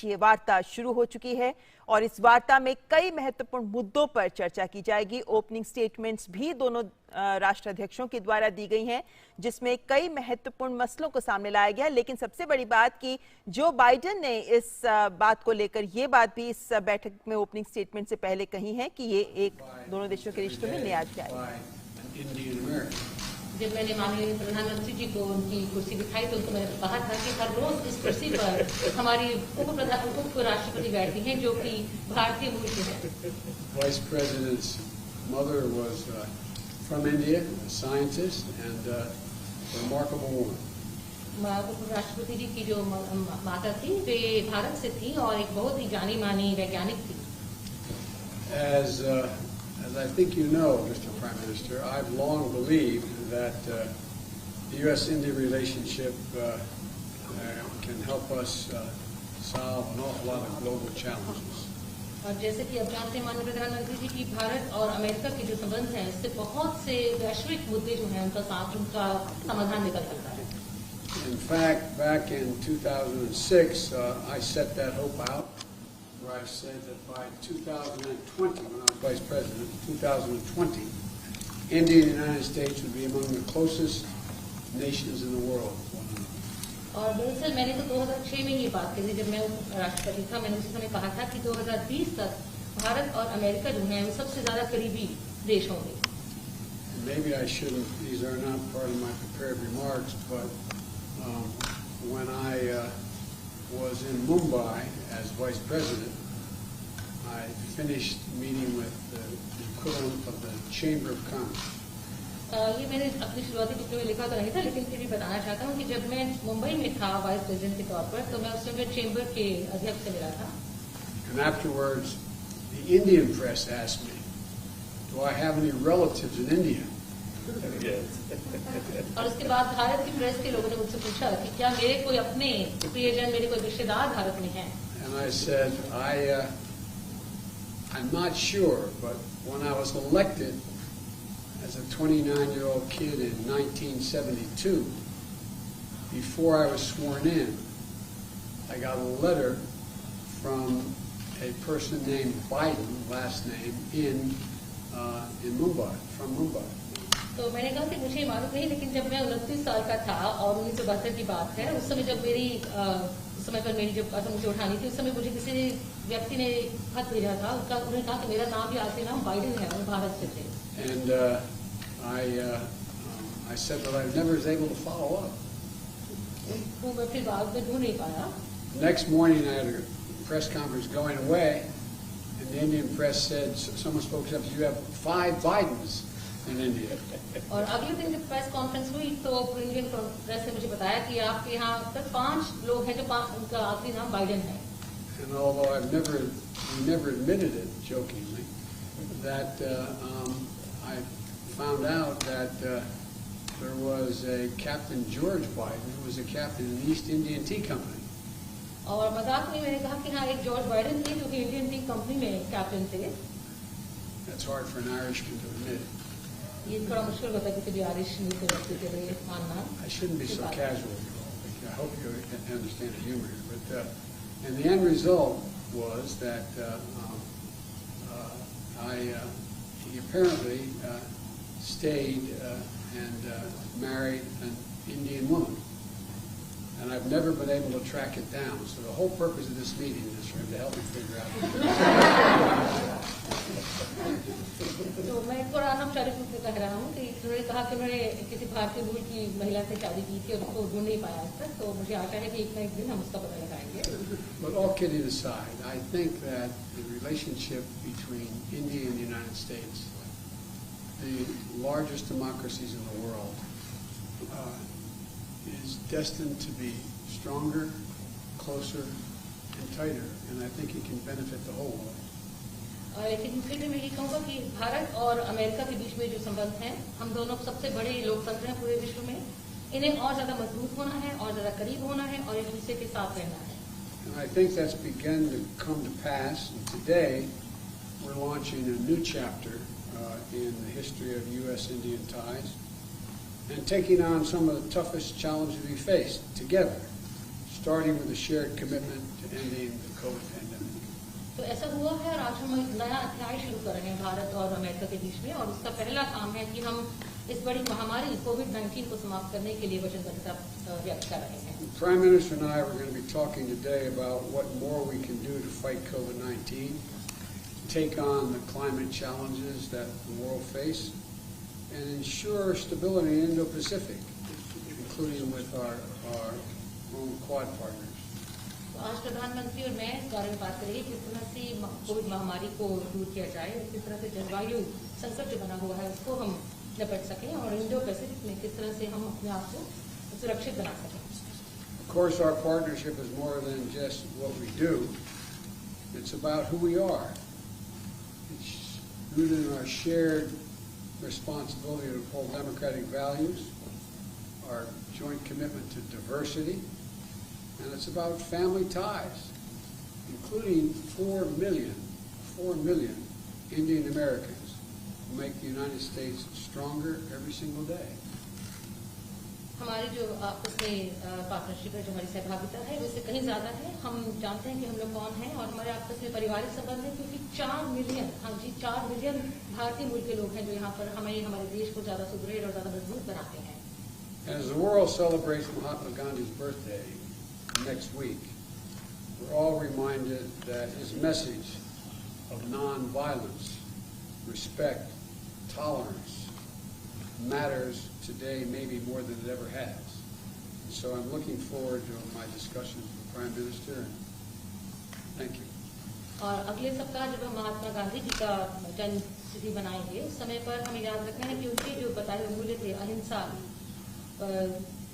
बीच ये वार्ता शुरू हो चुकी है और इस वार्ता में कई महत्वपूर्ण मुद्दों पर चर्चा की जाएगी। ओपनिंग स्टेटमेंट्स भी दोनों राष्ट्राध्यक्षों के द्वारा दी गई हैं, जिसमें कई महत्वपूर्ण मसलों को सामने लाया गया। लेकिन सबसे बड़ी बात कि जो बाइडेन ने इस बात को लेकर ये बात भी इस बैठक में ओपनिंग स्टेटमेंट से पहले कही है कि ये एक दोनों देशों के रिश्तों में नया अध्याय। जब मैंने माननीय प्रधानमंत्री जी को उनकी कुर्सी दिखाई तो उनको मैंने कहा था कि हर रोज इस कुर्सी पर हमारी उप राष्ट्रपति बैठती हैं जो कि भारतीय मूल के हैं। Vice President's mother was from India, a scientist and a remarkable woman. उप राष्ट्रपति जी की जो माता थी वे भारत से थी और एक बहुत ही जानी मानी वैज्ञानिक थी। As I think you know, Mr. Prime Minister, I've long believed that the U.S.-India relationship can help us solve an awful lot of global challenges. और जैसे कि अब जानते हैं माननीय प्रधानमंत्री जी की भारत और अमेरिका के जो संबंध हैं इससे बहुत से वैश्विक मुद्दे जो हैं उनका समाधान निकल सकता है। In fact, back in 2006, I set that hope out, where I said that by 2020, when I was Vice President, 2020, India and the United States would be among the closest nations in the world. और दरअसल मैंने तो 2006 में ये बात कही जब मैं राष्ट्रपति था। मैंने उसी समय कहा था कि 2020 तक भारत और अमेरिका जो हैं वो सबसे ज्यादा करीबी देश होंगे। Maybe I shouldn't, these are not part of my prepared remarks, but when I was in Mumbai as Vice President, I finished meeting with the equivalent of the Chamber of Commerce. ये मैंने अपनी शुरुआती टिप्पणी में लिखा तो नहीं था, लेकिन फिर भी बताना चाहता हूँ कि जब मैं मुंबई में था वाइस प्रेसिडेंट के तौर पर तो मैं उस समय चेंबर के अध्यक्ष से मिला था। And afterwards, the Indian press asked me, "Do I have any relatives in India?" और उसके बाद भारत की प्रेस के लोगों ने मुझसे पूछा कि क्या मेरे कोई अपने प्रियजन, मेरे कोई रिश्तेदार भारत में हैं? And I said, I'm not sure, but when I was elected as a 29-year-old kid in 1972, before I was sworn in, I got a letter from a person named Biden, last name, in Mumbai, from Mumbai. तो मैंने कहा कि मुझे मालूम नहीं, लेकिन जब मैं 29 साल का था और 1972 की बात है, उस समय जब उस समय पर मेरी जब मुझे उठानी थी, उस समय मुझे किसी व्यक्ति ने खत भेजा था। उन्होंने कहा कि मेरा नाम भी आखिरी नाम बाइडेन है और भारत से थे। And I said that I never was able to follow up. तो मैं फिर बाद में ढूंढ नहीं पाया। Next morning I had a press conference going away, and the Indian press said, someone spoke up, you have 5 Bidens in India. और अगले दिन जब प्रेस कॉन्फ्रेंस हुई तो इंडियन प्रेस ने मुझे बताया कि आपके यहाँ तक 5 लोग हैं जो उनका आखिरी नाम बाइडेन है। And although we never admitted it jokingly, that I found out that there was a Captain George Biden who was a captain in the East Indian Tea Company. और मजाक में मैंने कहा कि हाँ एक जॉर्ज बाइडेन थे जो कि इंडियन टी कंपनी में कैप्टन थे। That's hard for an Irishman to admit. ये थोड़ा मुश्किल होता है किसी भी आरिश व्यक्ति के लिए मानना। I shouldn't be so casual. I hope you understand the humor here. But and the end result was that he apparently stayed and married an Indian woman. And I've never been able to track it down. So the whole purpose of this meeting is for him to help me figure out. तो मैं थोड़ा अनौपचारिक रूप में कह रहा हूँ कि उन्होंने कहा कि उन्होंने किसी भारतीय मूल की महिला से शादी की थी और उसको ढूंढ नहीं पाया आज तक, तो मुझे आशा है कि एक ना एक दिन हम उसका पता लगाएंगे। But all kidding aside, I think that the relationship between India and the United States, the largest democracies in the world, is destined to be stronger, closer, and tighter, and I think it can benefit the whole world. लेकिन फिर भी मैं ये कहूँगा कि भारत और America के बीच में जो संबंध हैं, हम दोनों सबसे बड़े लोकतंत्र हैं पूरे विश्व में, इन्हें और ज्यादा मजबूत होना है और ज्यादा करीब होना है और एक दूसरे के साथ रहना है। And I think that's begun to come to pass. And today, we're launching a new chapter in the history of U.S.-Indian ties, and taking on some of the toughest challenges we face together, starting with a shared commitment to ending the COVID pandemic. तो ऐसा हुआ है और आज हम एक नया अध्याय शुरू कर रहे हैं भारत और अमेरिका के बीच में, और उसका पहला काम है कि हम इस बड़ी महामारी कोविड-19 को समाप्त करने के लिए वचनबद्धता व्यक्त कर रहे हैं। The Prime Minister and I are going to be talking today about what more we can do to fight COVID-19, take on the climate challenges that the world face, and ensure stability in Indo-Pacific, including with our own Quad partners. तो आज प्रधानमंत्री और मैं इस बारे में बात करेंगे किस तरह से कोविड महामारी को दूर किया जाए और किस तरह से जलवायु संकट जो बना हुआ है उसको हम निपट सकें और इंडो पैसिफिक में किस तरह से हम अपने आप को सुरक्षित बना सकें। Of course, our partnership is more than just what we do. It's about who we are. It's rooted in our shared responsibility to uphold democratic values, our joint commitment to diversity, and it's about family ties, including 4 million Indian Americans who make the United States stronger every single day. हमारी जो आपस में partnership है, जो हमारी सहभागिता है, वो इससे कहीं ज्यादा है। हम जानते हैं कि हम लोग कौन हैं और हमारे आपस में पारिवारिक संबंध है, क्योंकि 4 मिलियन भारतीय मूल के लोग हैं जो यहाँ पर हमारे देश को ज्यादा सुदृढ़ और ज्यादा मजबूत बनाते हैं। As the world celebrates Mahatma Gandhi's birthday next week, we're all reminded that his message of non-violence, respect, tolerance matters today maybe more than it ever has. And so I'm looking forward to my discussions with the Prime Minister. Thank you. और अगले सप्ताह जब हम महात्मा गांधी जी का जन्म तिथि बनाएंगे, उस समय पर हमें याद रखना है कि उनके जो बताए हुए मूल्य थे, अहिंसा,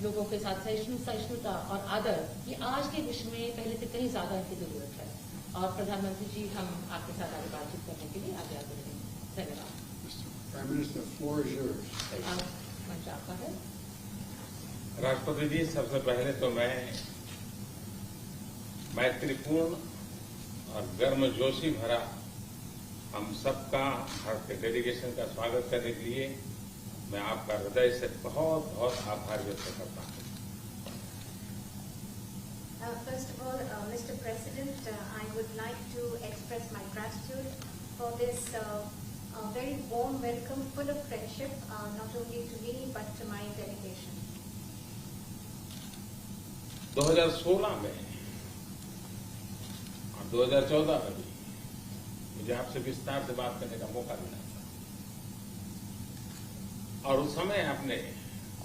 लोगों के साथ सहिष्णुता और आदर, ये आज के विश्व में पहले से कहीं ज्यादा इनकी जरूरत है। और प्रधानमंत्री जी, हम आपके साथ आगे बातचीत करने के लिए आगे आते हैं। धन्यवाद। Prime Minister, the floor is yours. मंच आपका है। राष्ट्रपति जी, सबसे पहले तो मैं मैत्रीपूर्ण और गर्मजोशी भरा हम सबका भारत के डेलीगेशन का स्वागत करने के लिए मैं आपका हृदय से बहुत बहुत आभार व्यक्त करता हूँ। First of all, Mr. President, I would like to express my gratitude for this very warm welcome, full of friendship, not only to me but to my delegation. 2016 में और 2014 में भी मुझे आपसे विस्तार से बात करने का मौका मिला था, और उस समय आपने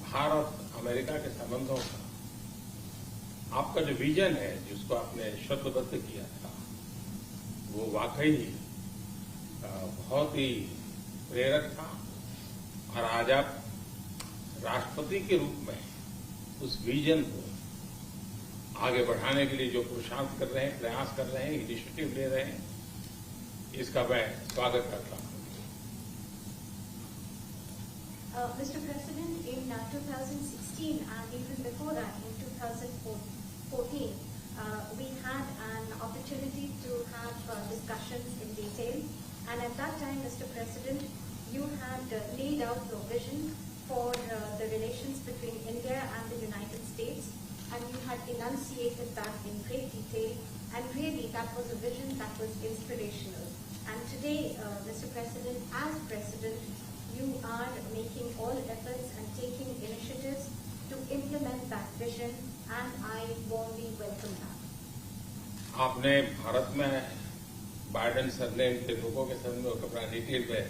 भारत अमेरिका के संबंधों का आपका जो विजन है, जिसको आपने शब्दबद्ध किया था, वो वाकई बहुत ही प्रेरक था। और आज आप राष्ट्रपति के रूप में उस विजन को आगे बढ़ाने के लिए जो पुरुषार्थ कर रहे हैं, प्रयास कर रहे हैं, इनिशिएटिव ले रहे हैं, इसका मैं स्वागत करता हूं। Mr. President, in 2016 and even before that, in 2014, we had an opportunity to have discussions in detail. And at that time, Mr. President, you had laid out your vision for the relations between India and the United States, and you had enunciated that in great detail. And really, that was a vision that was inspirational. And today, Mr. President, as President, you are making all efforts and taking initiatives to implement that vision, and I warmly welcome that. आपने भारत में Biden surname के लोगों के संबंध में detail में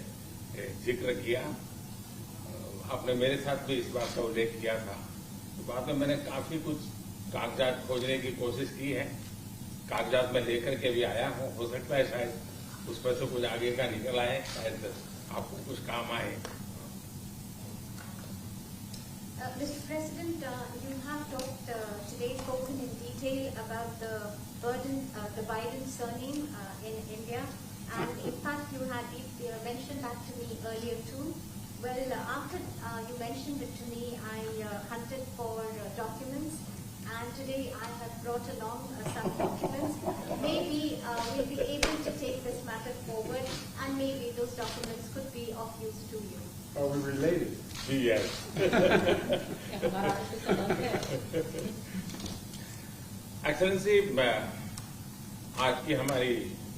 जिक्र किया। आपने मेरे साथ भी इस बात का उल्लेख किया था। तो बाद में मैंने काफी कुछ कागजात खोजने की कोशिश की है, कागजात में लेकर के भी आया हूँ। हो सकता है शायद उसमें से कुछ आगे का निकल आए, शायद आपको कुछ काम आए। Mr. President, you have talked today, spoken in detail about the Biden surname in India, and in fact you had mentioned that to me earlier too. Well, after you mentioned it to me, I hunted for documents, and today I have brought along some documents. Maybe we'll be able to take this matter forward, and maybe those documents could be of use to you. Are we related? Yes. सी आज की हमारी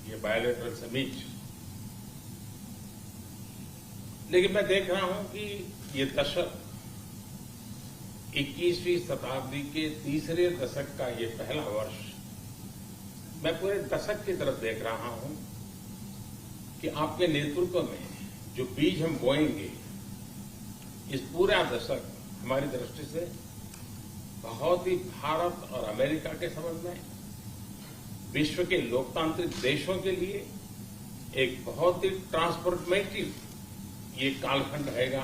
ये bilateral summit, लेकिन मैं देख रहा हूं कि ये दशक 21वीं शताब्दी के तीसरे दशक का ये पहला वर्ष, मैं पूरे दशक की तरफ देख रहा हूं कि आपके नेतृत्व में जो बीज हम बोएंगे, इस पूरा दशक हमारी दृष्टि से बहुत ही भारत और अमेरिका के संबंध में, विश्व के लोकतांत्रिक देशों के लिए एक बहुत ही ट्रांसफॉर्मेटिव ये कालखंड रहेगा,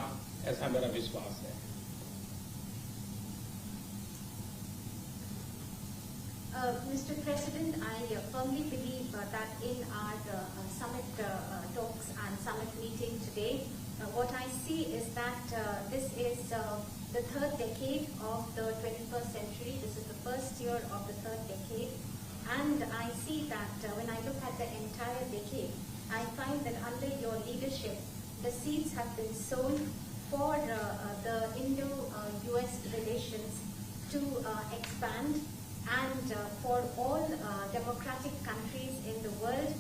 ऐसा मेरा विश्वास है। Mr. President, I firmly believe that in our summit talks and summit meeting today, what I see is that this is the third decade of the 21st century. This is the first year of the third decade. And I see that when I look at the entire decade, I find that under your leadership, the seeds have been sown for the Indo-US relations to expand. And for all democratic countries in the world,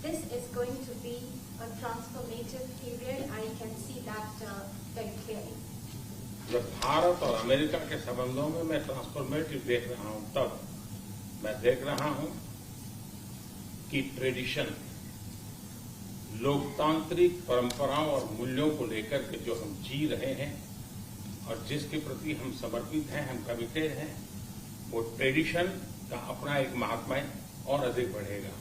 this is going to be a transformative period. I can see that very clearly. जब भारत और America के संबंधों में मैं transformative देख रहा हूं, तब मैं देख रहा हूं कि ट्रेडिशन, लोकतांत्रिक परंपराओं और मूल्यों को लेकर के जो हम जी रहे हैं और जिसके प्रति हम समर्पित हैं, हम कमिटेड हैं, वो ट्रेडिशन का अपना एक महात्म्य और अधिक बढ़ेगा।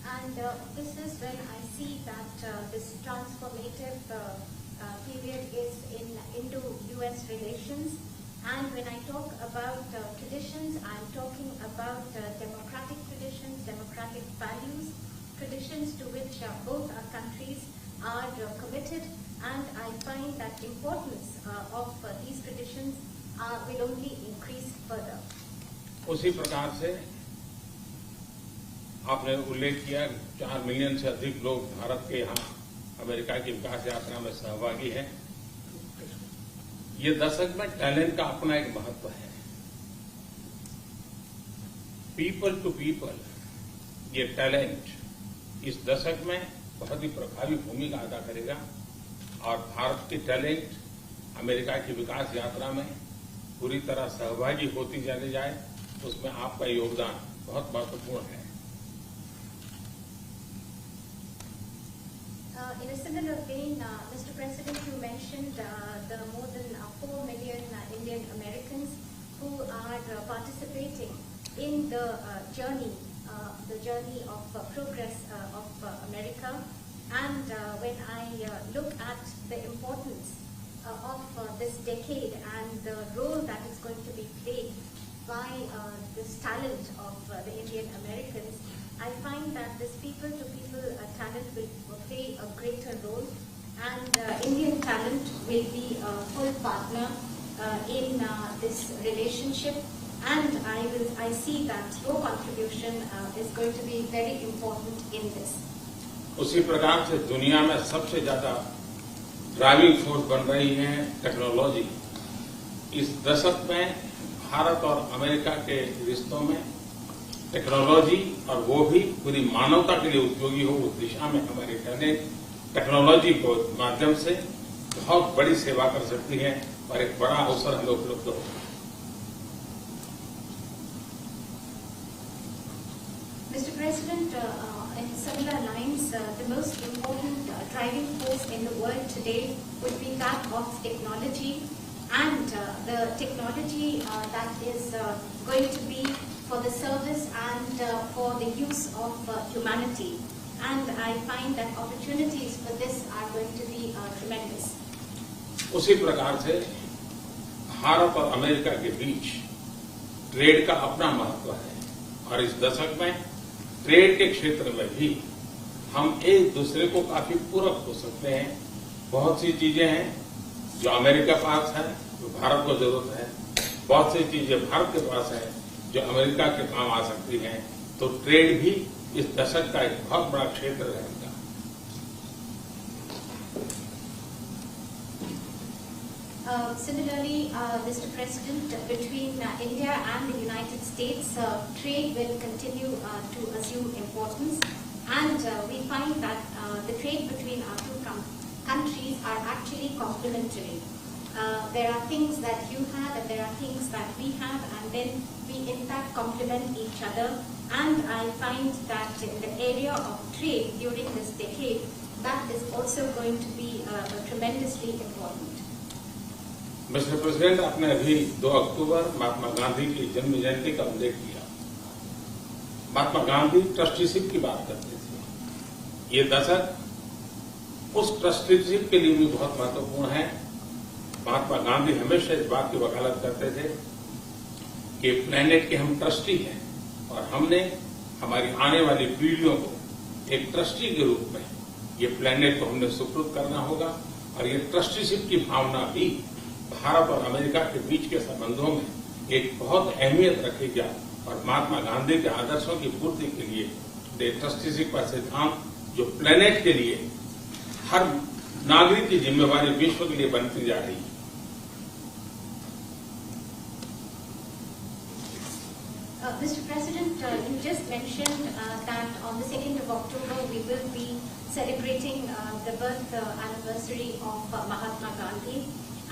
And this is when I see that this transformative period is in Indo-US relations. And when I talk about traditions, I'm talking about democratic traditions, democratic values, traditions to which both our countries are committed. And I find that importance of these traditions will only increase further. उसी प्रकार से आपने उल्लेख किया 4 million से अधिक लोग भारत के यहाँ अमेरिका की विकास यात्रा में सहभागी हैं। ये दशक में टैलेंट का अपना एक महत्व है। पीपल टू पीपल, ये टैलेंट इस दशक में बहुत ही प्रभावी भूमिका अदा करेगा और भारत की टैलेंट अमेरिका की विकास यात्रा में पूरी तरह सहभागी होती चली जाए, उसमें आपका योगदान बहुत महत्वपूर्ण है। In a similar vein, Mr. President, you mentioned the more than 4 million Indian Americans who are participating in the journey of progress of America. And when I look at the importance of this decade and the role that is going to be played by this talent of the Indian Americans, I find that this people-to-people talent will play a greater role, and Indian talent will be a full partner in this relationship. And I see that your contribution is going to be very important in this. उसी प्रकार से दुनिया में सबसे ज्यादा driving force बन रही है टेक्नोलॉजी। इस दशक में भारत और अमेरिका के रिश्तों में टेक्नोलॉजी, और वो भी पूरी मानवता के लिए उपयोगी हो, उस दिशा में हमारे टेक्नोलॉजी को माध्यम से बहुत बड़ी सेवा कर सकती है और एक बड़ा अवसर हमें उपलब्ध होगा। Mr. President, in similar lines, the most important driving force in the world today would be that of technology, and the technology that is going to be for the service and for the use of humanity. And I find that opportunities for this are going to be tremendous. उसी प्रकार से भारत और America के बीच trade का अपना महत्व है, और इस दशक में ट्रेड के क्षेत्र में भी हम एक दूसरे को काफी पूरक हो सकते हैं। बहुत सी चीजें हैं जो अमेरिका के पास है, जो भारत को जरूरत है, बहुत सी चीजें भारत के पास है जो अमेरिका के काम आ सकती हैं। तो ट्रेड भी इस दशक का एक बहुत बड़ा क्षेत्र रहेगा। Similarly, Mr. President, between India and the United States, trade will continue to assume importance, and we find that the trade between our two countries are actually complementary. There are things that you have and there are things that we have, and then we in fact complement each other. And I find that in the area of trade during this decade, that is also going to be tremendously important. Mister president, आपने अभी 2 अक्टूबर महात्मा गांधी की जन्म जयंती का उल्लेख किया। Mahatma Gandhi trusteeship की बात करते थे। ये दशक उस ट्रस्टीशिप के लिए भी बहुत महत्वपूर्ण है। महात्मा गांधी हमेशा इस बात की वकालत करते थे कि प्लेनेट के हम ट्रस्टी हैं और हमने हमारी आने वाली पीढ़ियों को एक ट्रस्टी के रूप में ये प्लेनेट को हमने सुपुर्द करना होगा, और ये ट्रस्टीशिप की भावना भी भारत और अमेरिका के बीच के संबंधों में एक बहुत अहमियत रखेगा। और महात्मा गांधी के आदर्शों की पूर्ति के लिए ट्रस्टीशिप का सिद्धांत जो प्लेनेट के लिए हर नागरिक की जिम्मेवारी विश्व के लिए बनती जा रही है। Mr. President, you just mentioned that on the 2nd of October we will be celebrating the birth anniversary of Mahatma Gandhi.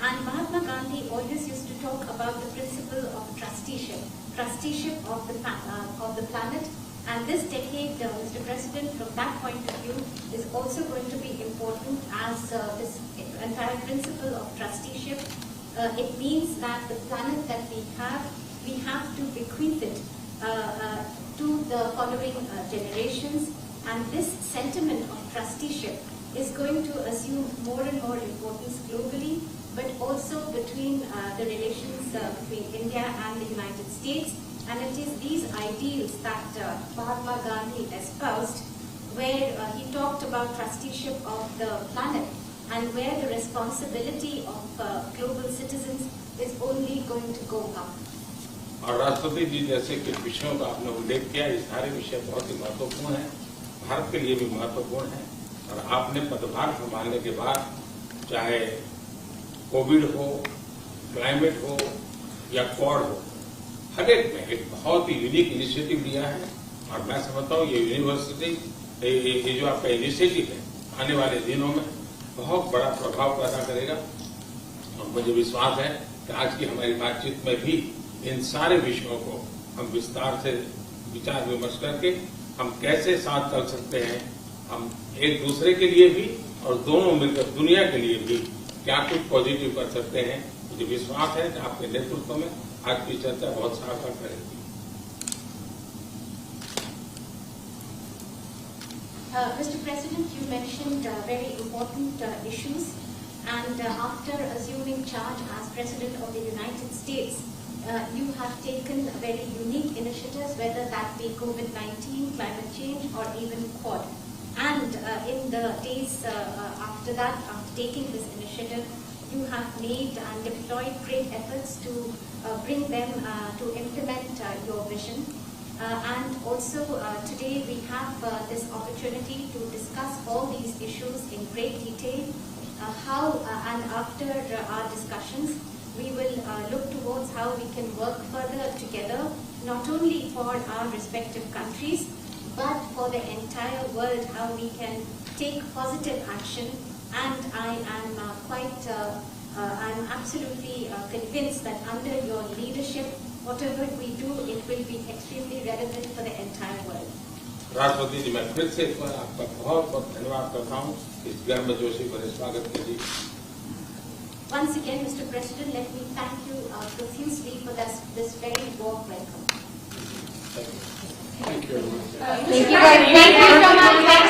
And Mahatma Gandhi always used to talk about the principle of trusteeship of the planet. And this decade, Mr. President, from that point of view, is also going to be important as this entire principle of trusteeship. It means that the planet that we have to bequeath it to the following generations. And this sentiment of trusteeship is going to assume more and more importance globally, but also between the relations between India and the United States. And it is these ideals that Mahatma Gandhi espoused, where he talked about trusteeship of the planet, and where the responsibility of global citizens is only going to go up. और राष्ट्रपति जी जैसे कि विषयों का आपने उल्लेख किया, ये सारे विषय बहुत ही महत्वपूर्ण हैं, भारत के लिए भी महत्वपूर्ण है। और आपने पदभार संभालने के बाद चाहे कोविड हो, क्लाइमेट हो या क्वाड हो, हर एक में एक बहुत ही यूनिक इनिशिएटिव लिया है। और मैं समझता हूँ ये यूनिवर्सिटी, ये जो आपका इनिशिएटिव है, आने वाले दिनों में बहुत बड़ा प्रभाव पैदा करेगा। और मुझे विश्वास है कि आज की हमारी बातचीत में भी इन सारे विषयों को हम विस्तार से विचार विमर्श करके हम कैसे साथ चल सकते हैं, हम एक दूसरे के लिए भी और दोनों मिलकर दुनिया के लिए भी क्या कुछ पॉजिटिव कर सकते हैं। मुझे विश्वास है कि आपके नेतृत्व में आज की चर्चा बहुत सार्थक रहेगी। Mr. President, you mentioned very important issues, and after assuming charge as President of the United States, you have taken very unique initiatives, whether that be COVID-19, climate change, or even Quad. And in the days after that, after taking this initiative, you have made and deployed great efforts to bring them to implement your vision. And also today we have this opportunity to discuss all these issues in great detail. And after our discussions, we will look towards how we can work further together, not only for our respective countries, but for the entire world, how we can take positive action. And I am I'm absolutely convinced that under your leadership, whatever we do, it will be extremely relevant for the entire world. राष्ट्रपति जी, मैं फिर से एक बार आपका बहुत बहुत धन्यवाद करता हूँ इस गर्मजोशी भरे स्वागत के लिए। Once again, Mr. President, let me thank you profusely for this very warm welcome. Thank you. Thank you so much.